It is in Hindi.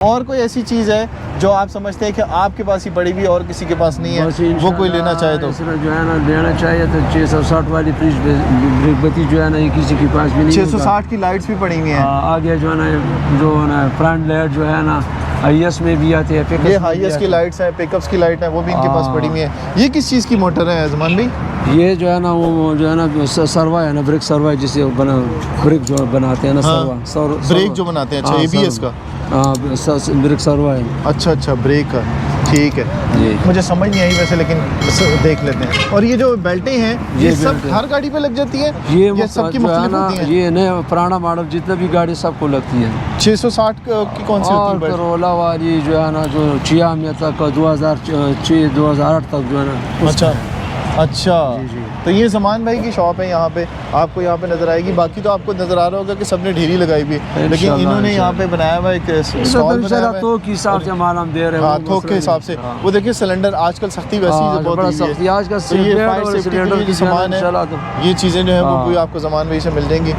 और कोई ऐसी चीज़ है जो आप समझते हैं कि आपके पास ही पड़ी हुई और किसी के पास नहीं है, वो कोई लेना चाहे तो जो है ना लेना चाहिए तो 660 वाली फ्रिज बत्ती जो है ना ये किसी के पास भी नहीं 660 की लाइट्स भी पड़ी हुई हैं। आगे जो है ना फ्रंट लाइट जो है ना हाईएस में भी आती है, ये हाईएस की लाइट्स हैं, पिकअप्स की लाइट है, वो भी इनके पास पड़ी हुई है। ये किस चीज़ की मोटर है ज़मान भाई? ये जो है ना वो जो है ना सरवा है ना, ब्रिक सरवा जिसे बना ब्रिक जो बनाते हैं ना, हाँ, सरवा ब्रेक जो बनाते हैं। अच्छा, ABS का? हाँ, ब्रिक सरवा है। अच्छा, ब्रेक का, ठीक है। मुझे समझ नहीं आई वैसे, लेकिन देख लेते हैं। और ये जो बेल्टें हैं ये सब हर गाड़ी पे लग जाती है? ये सबकी मुख्तलिफ होती हैं? ये नया पुराना मॉडल जितना भी गाड़ी सबको लगती है। 660 की कौन सी होती है? करोला वाली जो है ना जो 6 में तक 2006-2008 तक जो है ना। अच्छा, तो ये ज़मान भाई की शॉप है यहाँ पे, आपको यहाँ पे नज़र आएगी। बाकी तो आपको नज़र आ रहा होगा कि सबने ढेरी लगाई हुई है, लेकिन इन्होंने यहाँ पे बनाया हुआ एक स्टॉल बनाया हुआ है। थोक के हिसाब से माल हम दे रहे हैं। हाँ, थोक के हिसाब से। वो देखिए सिलेंडर आजकल सख्ती वैसी बहुत हुई है। आज का तो ये फायर सेफ्टी के लिए जो सामान है, ये चीज़ें जो है वो भी आपको ज़मान भाई से मिल जाएंगी।